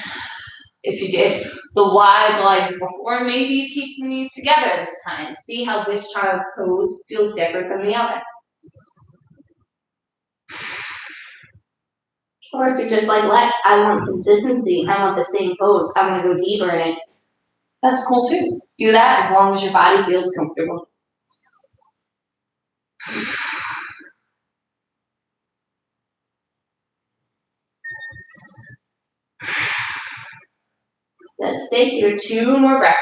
If you did the wide legs before, maybe you keep the knees together this time. See how this child's pose feels different than the other. Or if you're just like Lex, I want consistency, I want the same pose, I want to go deeper in it. That's cool too. Do that as long as your body feels comfortable. Let's stay here, 2 more breaths.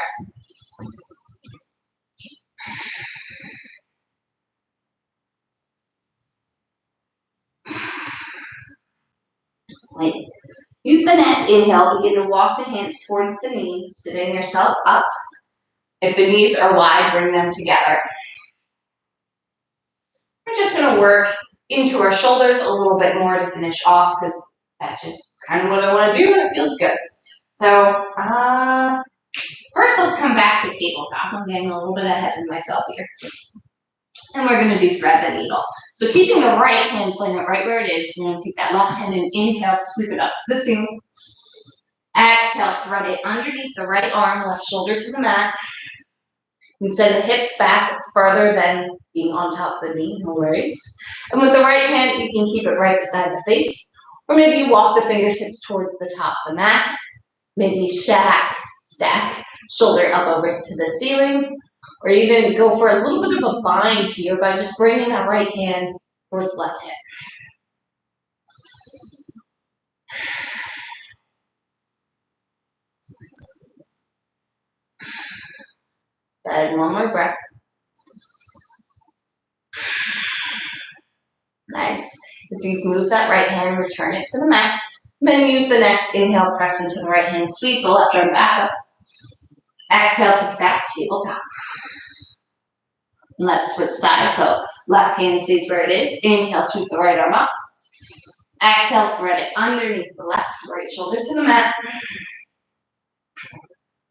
Nice. Use the next inhale, begin to walk the hands towards the knees, sitting yourself up. If the knees are wide, bring them together. We're just going to work into our shoulders a little bit more to finish off because that's just kind of what I want to do and it feels good. So first let's come back to tabletop. I'm getting a little bit ahead of myself here. And we're going to do thread the needle. So keeping the right hand pointing right where it is, we're going to take that left hand and inhale, sweep it up to the ceiling. Exhale, thread it underneath the right arm, left shoulder to the mat. And send the hips back further than being on top of the knee, no worries. And with the right hand, you can keep it right beside the face. Or maybe you walk the fingertips towards the top of the mat. Maybe stack shoulder elbows to the ceiling. Or even go for a little bit of a bind here by just bringing that right hand towards the left hip. Good, 1 more breath. Nice. If you've moved that right hand, return it to the mat. Then use the next inhale, press into the right hand, sweep the left arm back up. Exhale, take back tabletop. Let's switch sides. So left hand stays where it is. Inhale, sweep the right arm up. Exhale, thread it underneath the left, right shoulder to the mat.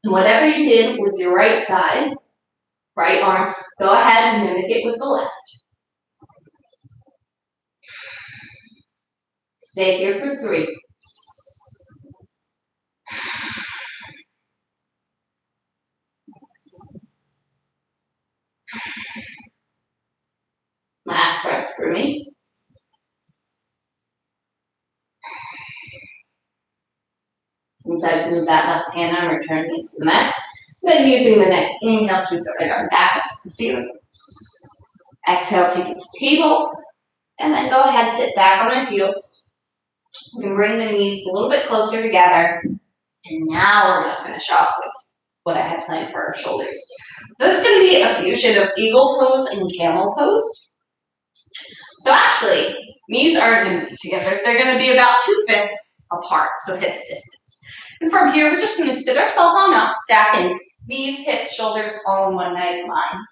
And whatever you did with your right side, right arm, go ahead and mimic it with the left. Stay here for 3. Last breath for me. Since I've moved that left hand, I'm returning it to the mat. Then using the next inhale, sweep the right arm back up to the ceiling. Exhale, take it to table. And then go ahead, sit back on the heels. You can bring the knees a little bit closer together. And now we're going to finish off with what I had planned for our shoulders. So this is going to be a fusion of eagle pose and camel pose. So actually, knees aren't going to be together. They're going to be about 2/5 apart, so hips distance. And from here, we're just going to sit ourselves on up, stacking knees, hips, shoulders all in one nice line.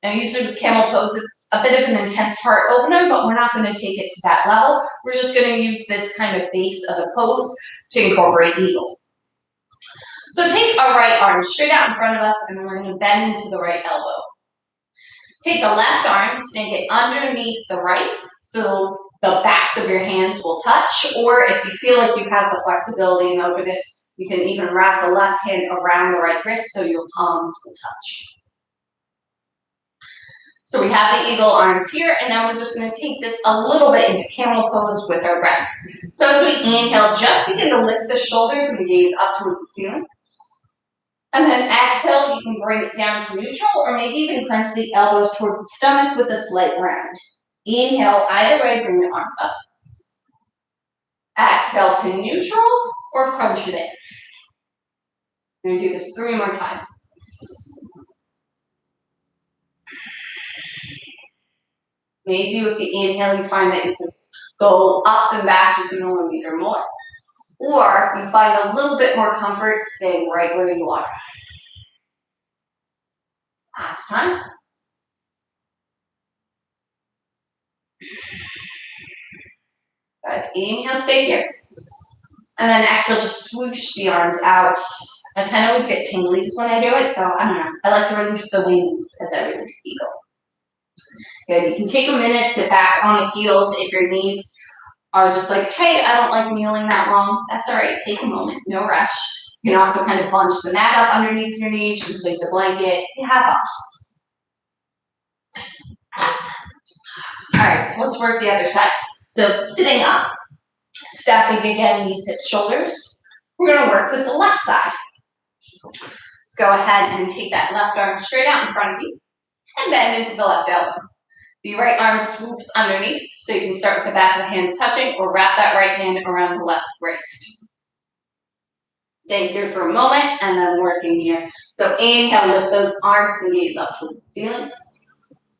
Now, usually with camel pose, it's a bit of an intense heart opener, but we're not going to take it to that level. We're just going to use this kind of base of the pose to incorporate eagle. So take our right arm straight out in front of us, and we're going to bend into the right elbow. Take the left arm, snake it underneath the right, so the backs of your hands will touch, or if you feel like you have the flexibility and openness, you can even wrap the left hand around the right wrist so your palms will touch. So we have the eagle arms here, and now we're just going to take this a little bit into camel pose with our breath. So as we inhale, just begin to lift the shoulders and the gaze up towards the ceiling. And then exhale, you can bring it down to neutral, or maybe even crunch the elbows towards the stomach with a slight round. Inhale, either way, bring the arms up. Exhale to neutral, or crunch it in. We're going to do this 3 more times. Maybe with the inhale, you find that you can go up and back just a millimeter more. or you find a little bit more comfort staying right where you are. Last time. Good. Inhale, stay here. And then exhale, just swoosh the arms out. I kind of always get tinglies when I do it, so I don't know. I like to release the wings as I release the eagle. Good. You can take a minute to back on the heels if your knees are just like, hey, I don't like kneeling that long. That's all right. Take a moment. No rush. You can also kind of bunch the mat up underneath your knees. You can place a blanket. You have options. All right, so let's work the other side. So sitting up, stacking again, knees, hips, shoulders. We're going to work with the left side. Let's go ahead and take that left arm straight out in front of you and bend into the left elbow. The right arm swoops underneath, so you can start with the back of the hands touching or wrap that right hand around the left wrist. Staying here for a moment and then working here. So inhale, lift those arms and gaze up towards the ceiling.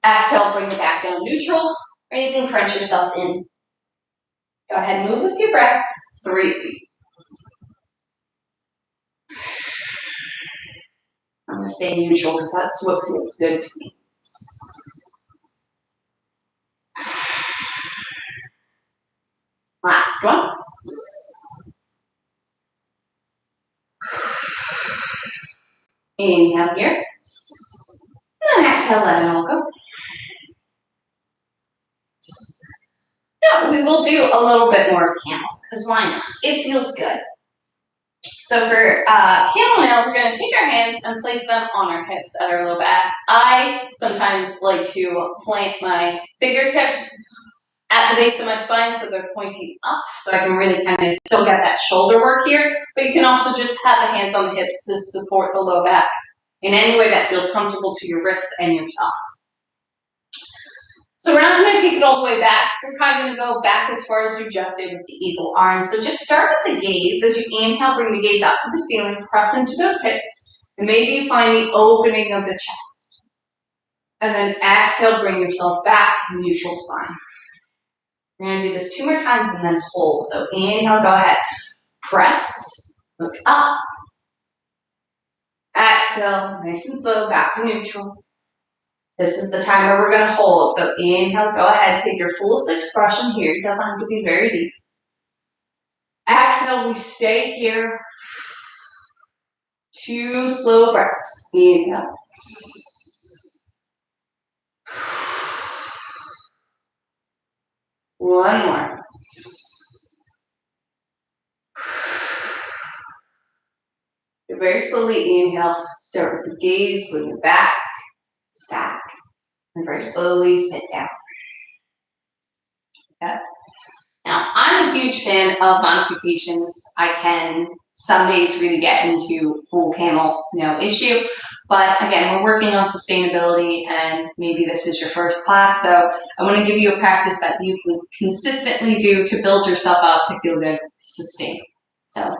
Exhale, bring it back down neutral, or you can crunch yourself in. Go ahead and move with your breath. 3 of these. I'm going to stay neutral because that's what feels good to me. Last one. Inhale here. And then exhale, let it all go. No, we will do a little bit more of camel, because why not? It feels good. So for camel now, we're going to take our hands and place them on our hips at our low back. I sometimes like to plant my fingertips at the base of my spine so they're pointing up, so I can really kind of still get that shoulder work here, but you can also just have the hands on the hips to support the low back in any way that feels comfortable to your wrist and yourself. So we're not going to take it all the way back. We're kind of going to go back as far as you just did with the eagle arm. So just start with the gaze. As you inhale, bring the gaze up to the ceiling, press into those hips, and maybe you find the opening of the chest. And then exhale, bring yourself back, neutral spine. We're going to do this 2 more times and then hold. So inhale, go ahead. Press, look up. Exhale, nice and slow, back to neutral. This is the time where we're going to hold. So inhale, go ahead, take your fullest expression here. It doesn't have to be very deep. Exhale, we stay here. 2 slow breaths. Inhale. One more. Very slowly inhale. Start with the gaze, bring it back, stack, and very slowly sit down. Okay. Now, I'm a huge fan of modifications. I can some days really get into full camel, no issue. But again, we're working on sustainability, and maybe this is your first class, so I want to give you a practice that you can consistently do to build yourself up to feel good, to sustain. So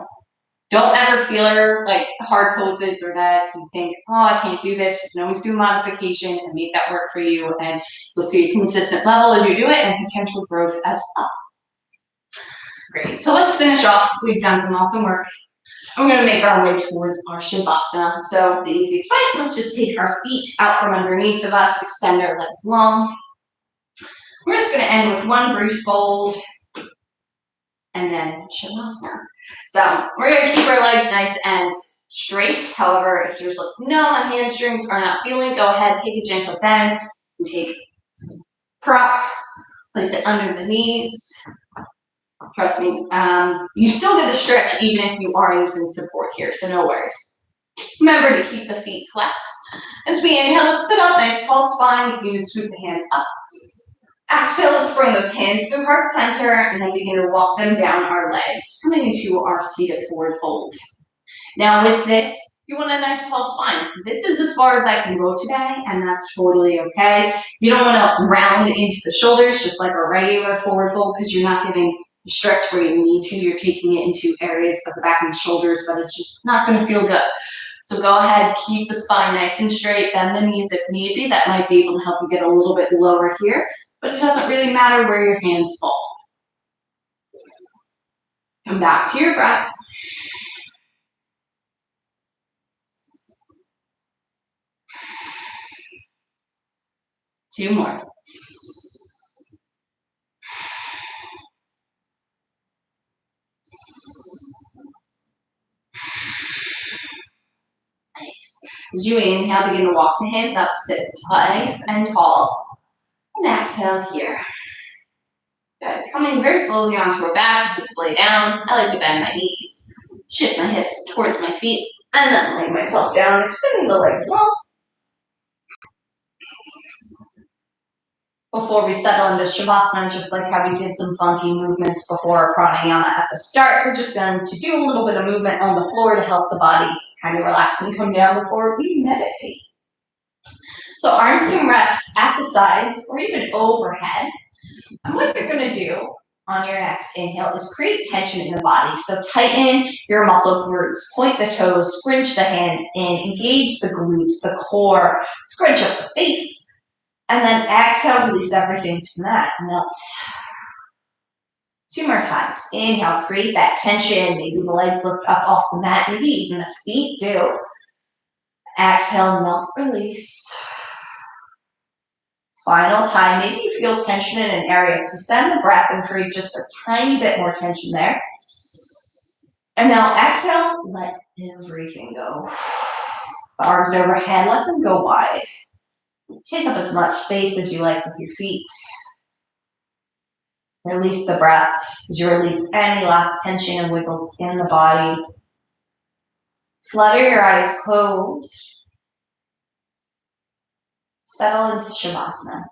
don't ever feel like hard poses or that you think, oh, I can't do this. You can always do a modification and make that work for you, and you'll see a consistent level as you do it and potential growth as well. Great, so let's finish off. We've done some awesome work. We're going to make our way towards our Shavasana. So the easiest way, let's just take our feet out from underneath of us, extend our legs long. We're just going to end with one brief fold, and then Shavasana. So we're going to keep our legs nice and straight. However, if you're like, no, my hamstrings are not feeling, go ahead, take a gentle bend, and take prop, place it under the knees. Trust me, you still get a stretch even if you are using support here, so no worries. Remember to keep the feet flexed. As we inhale, let's sit up, nice tall spine. You can even sweep the hands up. Exhale, let's bring those hands to heart center and then begin to walk them down our legs, coming into our seated forward fold. Now with this, you want a nice tall spine. This is as far as I can go today, and that's totally okay. You don't want to round into the shoulders just like a regular forward fold because you're not getting the stretch where you need to. You're taking it into areas of the back and the shoulders, but it's just not going to feel good. So go ahead, keep the spine nice and straight, bend the knees if need be. That might be able to help you get a little bit lower here, but it doesn't really matter where your hands fall. Come back to your breath. Two more. Nice. As you inhale, begin to walk the hands up, sit nice and tall. And exhale here. Good. Coming very slowly onto our back, just lay down. I like to bend my knees, shift my hips towards my feet, and then lay myself down, extending the legs long. Before we settle into Shavasana, just like how we did some funky movements before pranayama at the start, we're just going to do a little bit of movement on the floor to help the body kind of relax and come down before we meditate. So arms can rest at the sides or even overhead. And what you're going to do on your next inhale is create tension in the body. So tighten your muscle groups, point the toes, scrunch the hands in, engage the glutes, the core, scrunch up the face. And then exhale, release everything to the mat. Melt. Two more times. Inhale, create that tension. Maybe the legs lift up off the mat. Maybe even the feet do. Exhale, melt, release. Final time. Maybe you feel tension in an area. So send the breath and create just a tiny bit more tension there. And now exhale, let everything go. The arms overhead, let them go wide. Take up as much space as you like with your feet. Release the breath as you release any last tension and wiggles in the body. Flutter your eyes closed. Settle into Shavasana.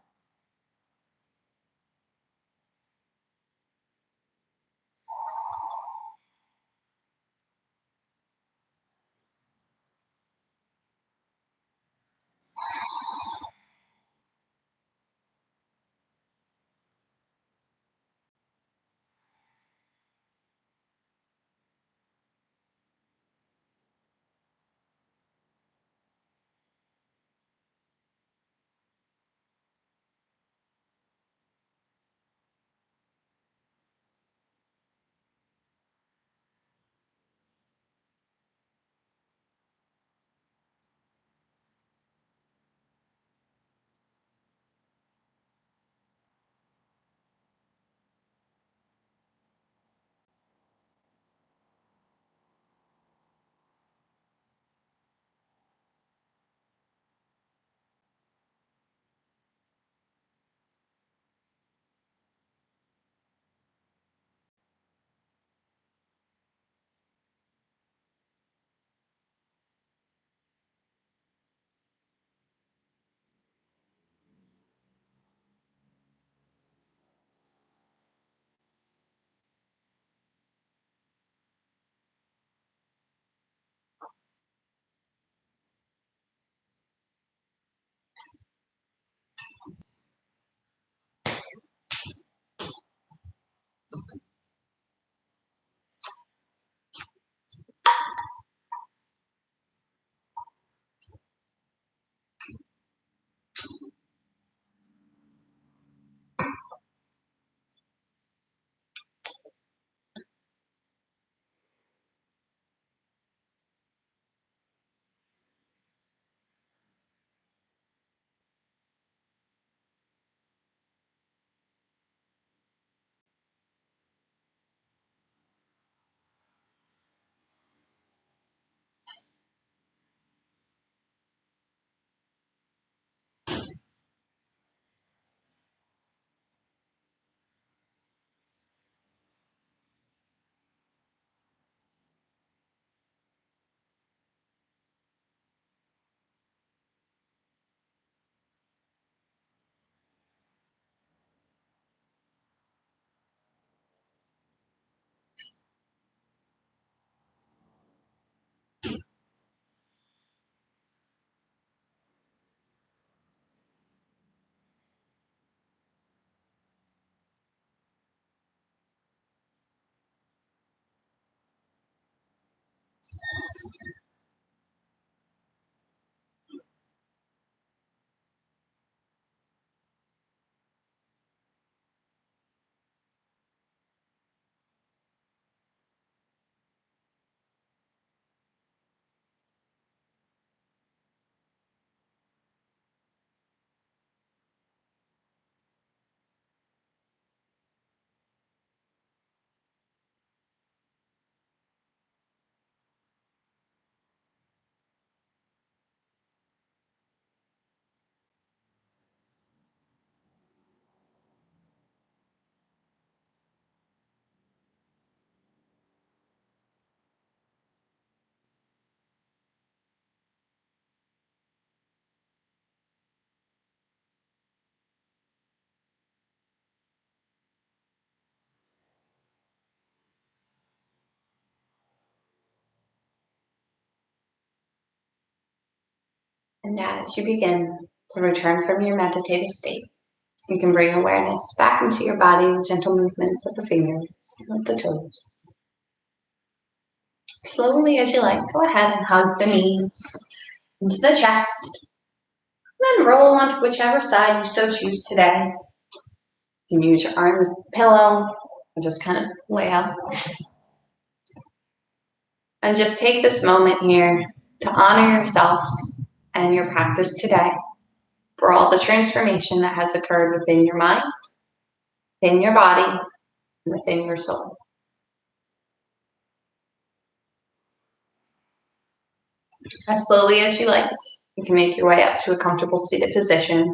And as you begin to return from your meditative state, you can bring awareness back into your body with gentle movements of the fingers and of the toes. Slowly as you like, go ahead and hug the knees into the chest. And then roll onto whichever side you so choose today. You can use your arms as a pillow or just kind of lay up. And just take this moment here to honor yourself and your practice today for all the transformation that has occurred within your mind, within your body, and within your soul. As slowly as you like, you can make your way up to a comfortable seated position,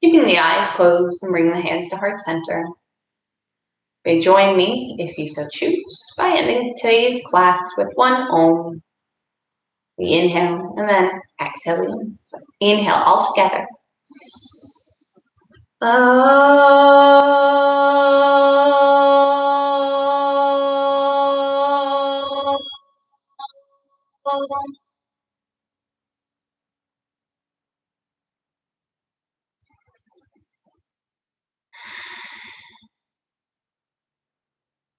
keeping the eyes closed and bring the hands to heart center. You may join me, if you so choose, by ending today's class with one Om. We inhale and then exhale. So inhale all together.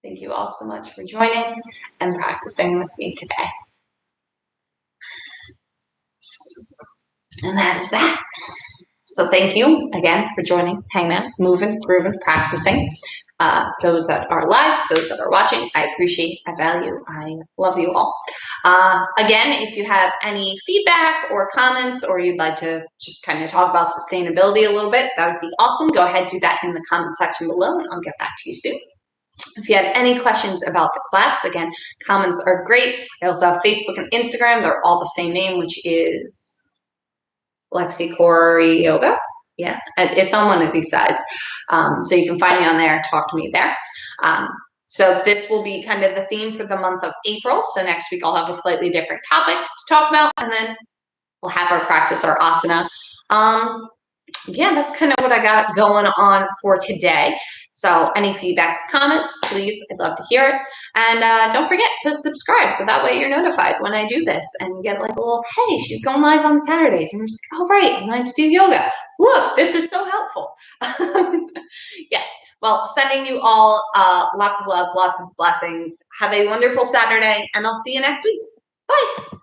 Thank you all so much for joining and practicing with me today. And that is that. So thank you again for joining, hanging out, moving, grooving, practicing. Those that are live, those that are watching, I appreciate, I value, I love you all. Again, if you have any feedback or comments, or you'd like to just kind of talk about sustainability a little bit, that would be awesome. Go ahead, do that in the comment section below, and I'll get back to you soon. If you have any questions about the class, again, comments are great. I also have Facebook and Instagram. They're all the same name, which is Lexiecoreyoga. Yeah, it's on one of these sides. So you can find me on there, talk to me there. So this will be kind of the theme for the month of April. So next week I'll have a slightly different topic to talk about, and then we'll have our practice our asana. Yeah, that's kind of what I got going on for today. So any feedback, comments, please, I'd love to hear it. And don't forget to subscribe, so that way you're notified when I do this, and you get like a little, hey, she's going live on Saturdays. And you're just like, oh, right, I'm going to do yoga. Look, this is so helpful. Yeah, well, sending you all lots of love, lots of blessings. Have a wonderful Saturday, and I'll see you next week. Bye.